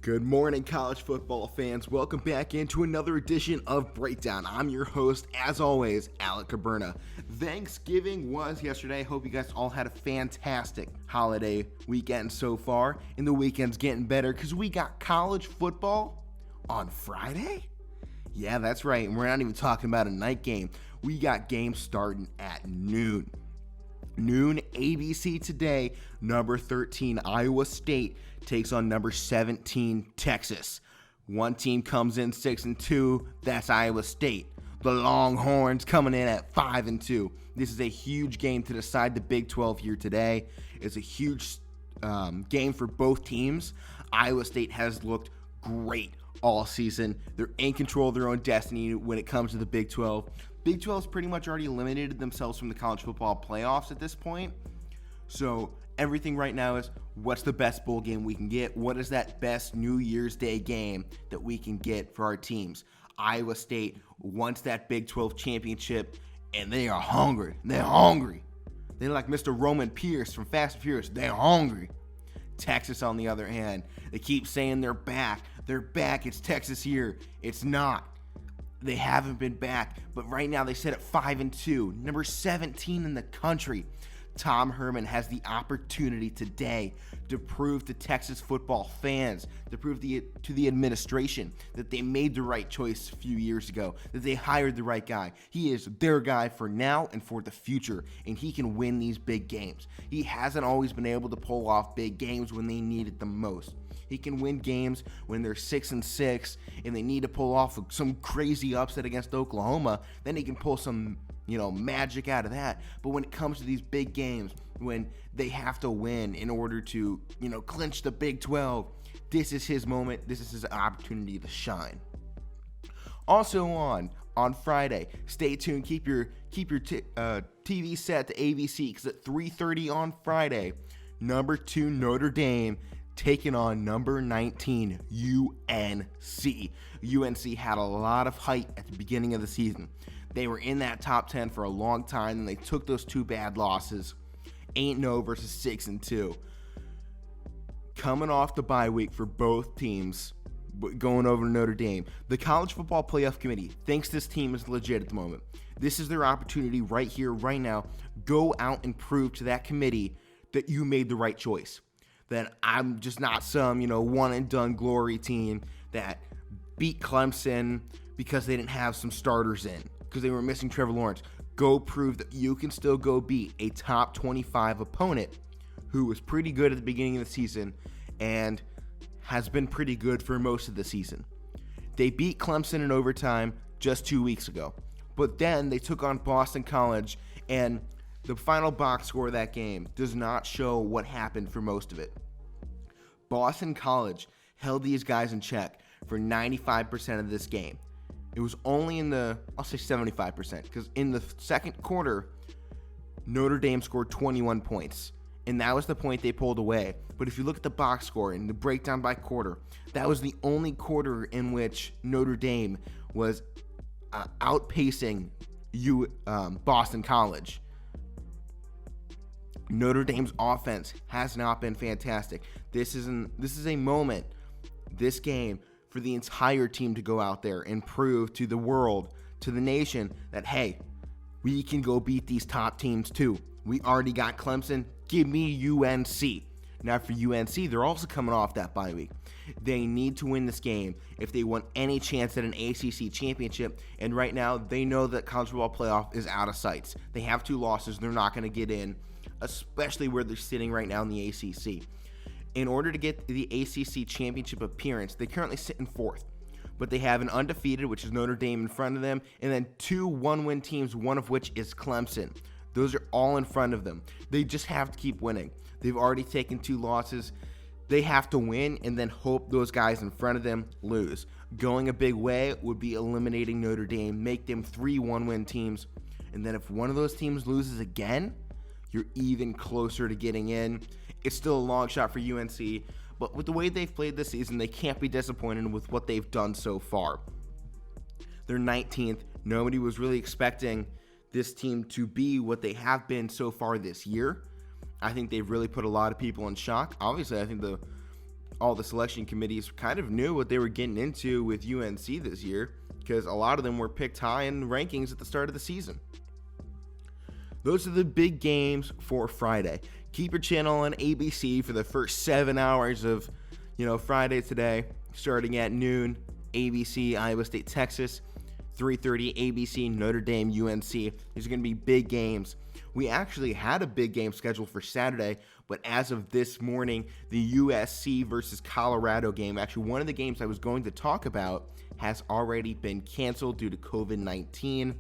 Good morning, college football fans. Welcome back into another edition of Breakdown. I'm your host, as always, Alek Koberna. Thanksgiving was yesterday. Hope you guys all had a fantastic holiday weekend so far. And the weekend's getting better because we got college football on Friday? Yeah, that's right. And we're not even talking about a night game. We got games starting at noon. Noon ABC today, number 13 Iowa State takes on number 17 Texas. One team comes in 6-2, that's Iowa State. The Longhorns coming in at 5-2. This is a huge game to decide the Big 12 here today. It's a huge game for both teams. Iowa State has looked great all season. They're in control of their own destiny when it comes to the Big 12. Big 12's pretty much already eliminated themselves from the college football playoffs at this point. So everything right now is what's the best bowl game we can get? What is that best New Year's Day game that we can get for our teams? Iowa State wants that Big 12 championship, and they are hungry. They're hungry. They're like Mr. Roman Pierce from Fast and Furious. They're hungry. Texas, on the other hand, they keep saying they're back. They're back. It's Texas here. It's not. They haven't been back, but right now they sit at 5-2, number 17 in the country. Tom Herman has the opportunity today to prove to Texas football fans, to prove to the administration that they made the right choice a few years ago, that they hired the right guy. He is their guy for now and for the future, and he can win these big games. He hasn't always been able to pull off big games when they need it the most. He can win games when they're 6-6 and they need to pull off some crazy upset against Oklahoma. Then he can pull some, magic out of that. But when it comes to these big games, when they have to win in order to, clinch the Big 12, this is his moment. This is his opportunity to shine. Also on Friday, stay tuned. Keep your TV set to ABC because at 3:30 on Friday, number 2 Notre Dame taking on number 19 UNC. UNC had a lot of hype at the beginning of the season. They were in that top 10 for a long time, and they took those 2 bad losses, 8-0 versus 6-2. Coming off the bye week for both teams, going over to Notre Dame, the College Football Playoff Committee thinks this team is legit at the moment. This is their opportunity right here, right now. Go out and prove to that committee that you made the right choice. That I'm just not some, one-and-done glory team that beat Clemson because they didn't have some starters in, because they were missing Trevor Lawrence. Go prove that you can still go beat a top 25 opponent who was pretty good at the beginning of the season and has been pretty good for most of the season. They beat Clemson in overtime just 2 weeks ago, but then they took on Boston College, and the final box score of that game does not show what happened for most of it. Boston College held these guys in check for 95% of this game. It was only I'll say 75%, because in the second quarter, Notre Dame scored 21 points, and that was the point they pulled away. But if you look at the box score and the breakdown by quarter, that was the only quarter in which Notre Dame was outpacing Boston College. Notre Dame's offense has not been fantastic. This is a moment, this game, for the entire team to go out there and prove to the world, to the nation, that, hey, we can go beat these top teams too. We already got Clemson. Give me UNC. Now for UNC, they're also coming off that bye week. They need to win this game if they want any chance at an ACC championship. And right now, they know that college football playoff is out of sights. They have 2 losses. They're not going to get in, especially where they're sitting right now in the ACC. In order to get the ACC championship appearance, they currently sit in 4th. But they have an undefeated, which is Notre Dame, in front of them, and then 2 one-win teams, one of which is Clemson. Those are all in front of them. They just have to keep winning. They've already taken 2 losses. They have to win and then hope those guys in front of them lose. Going a big way would be eliminating Notre Dame, make them 3 one-win teams, and then if one of those teams loses again, you're even closer to getting in. It's still a long shot for UNC, but with the way they've played this season, they can't be disappointed with what they've done so far. They're 19th. Nobody was really expecting this team to be what they have been so far this year. I think they've really put a lot of people in shock. Obviously, I think all the selection committees kind of knew what they were getting into with UNC this year, because a lot of them were picked high in rankings at the start of the season. Those are the big games for Friday. Keep your channel on ABC for the first 7 hours of, Friday today, starting at noon. ABC, Iowa State, Texas. 3:30 ABC, Notre Dame, UNC. These are going to be big games. We actually had a big game scheduled for Saturday, but as of this morning, the USC versus Colorado game, actually one of the games I was going to talk about, has already been canceled due to COVID-19.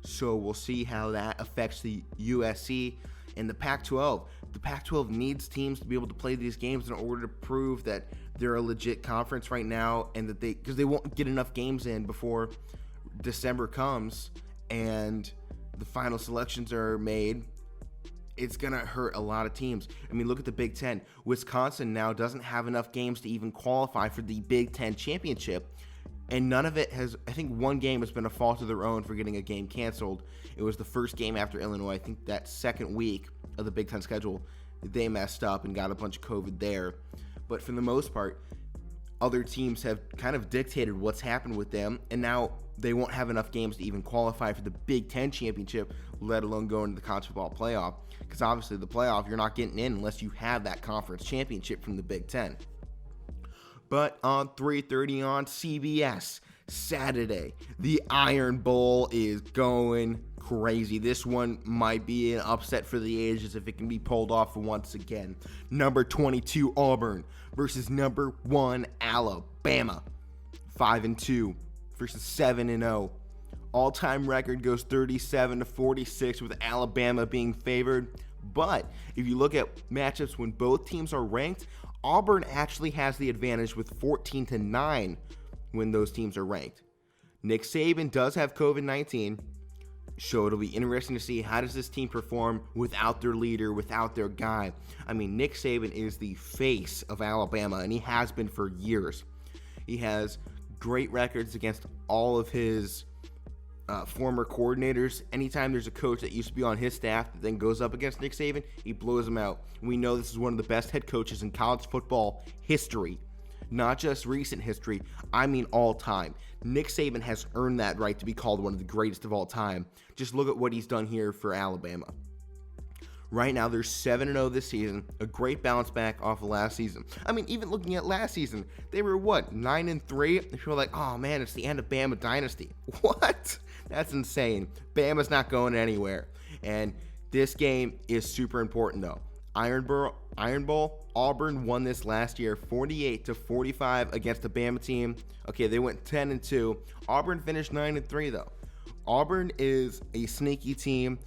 So we'll see how that affects the USC and the Pac-12. The Pac-12 needs teams to be able to play these games in order to prove that they're a legit conference right now, and that because they won't get enough games in before December comes and the final selections are made. It's going to hurt a lot of teams. I mean, look at the Big Ten. Wisconsin now doesn't have enough games to even qualify for the Big Ten championship. And none of it has, I think one game has been a fault of their own for getting a game canceled. It was the first game after Illinois. I think that second week of the Big Ten schedule, they messed up and got a bunch of COVID there. But for the most part, other teams have kind of dictated what's happened with them, and now they won't have enough games to even qualify for the Big Ten championship, let alone go into the college football playoff. Because obviously the playoff, you're not getting in unless you have that conference championship from the Big Ten. But on 3:30 on CBS, Saturday, the Iron Bowl is going crazy. This one might be an upset for the ages if it can be pulled off once again. Number 22 Auburn versus number 1 Alabama. 5-2 versus 7-0. All-time record goes 37-46 with Alabama being favored. But if you look at matchups when both teams are ranked, Auburn actually has the advantage with 14-9 when those teams are ranked. Nick Saban does have COVID-19, so it'll be interesting to see how does this team perform without their leader, without their guy. I mean, Nick Saban is the face of Alabama, and he has been for years. He has great records against all of his former coordinators. Anytime there's a coach that used to be on his staff that then goes up against Nick Saban, he blows him out. We know this is one of the best head coaches in college football history. Not just recent history, I mean all time. Nick Saban has earned that right to be called one of the greatest of all time. Just look at what he's done here for Alabama. Right now, they're 7-0 this season, a great bounce back off of last season. I mean, even looking at last season, they were, 9-3? People are like, oh man, it's the end of Bama dynasty. What? That's insane. Bama's not going anywhere. And this game is super important, though. Iron Bowl, Auburn won this last year, 48-45 against the Bama team. Okay, they went 10-2. Auburn finished 9-3, though. Auburn is a sneaky team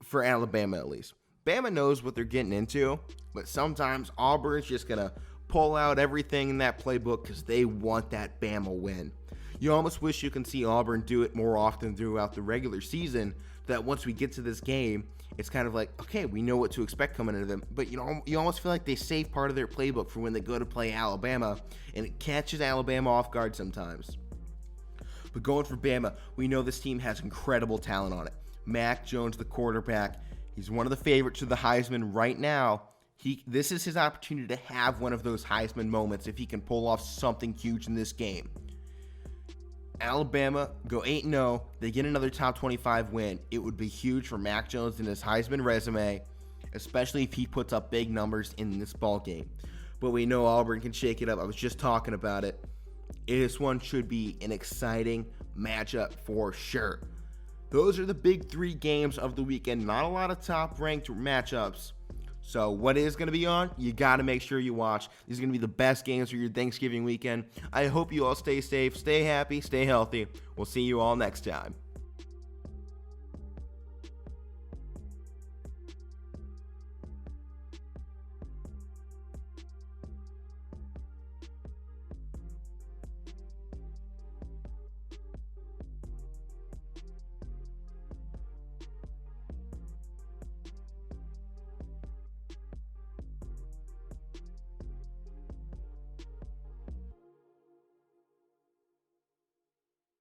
for Alabama, at least. Bama knows what they're getting into, but sometimes Auburn's just going to pull out everything in that playbook because they want that Bama win. You almost wish you can see Auburn do it more often throughout the regular season, that once we get to this game, it's kind of like, okay, we know what to expect coming into them. But, you almost feel like they save part of their playbook for when they go to play Alabama, and it catches Alabama off guard sometimes. But going for Bama, we know this team has incredible talent on it. Mac Jones, the quarterback, he's one of the favorites to the Heisman right now. This is his opportunity to have one of those Heisman moments if he can pull off something huge in this game. Alabama go 8-0. They get another top 25 win. It would be huge for Mac Jones in his Heisman resume, especially if he puts up big numbers in this ball game. But we know Auburn can shake it up. I was just talking about it. This one should be an exciting matchup for sure. Those are the big three games of the weekend. Not a lot of top-ranked matchups. So what is going to be on? You got to make sure you watch. These are going to be the best games for your Thanksgiving weekend. I hope you all stay safe, stay happy, stay healthy. We'll see you all next time.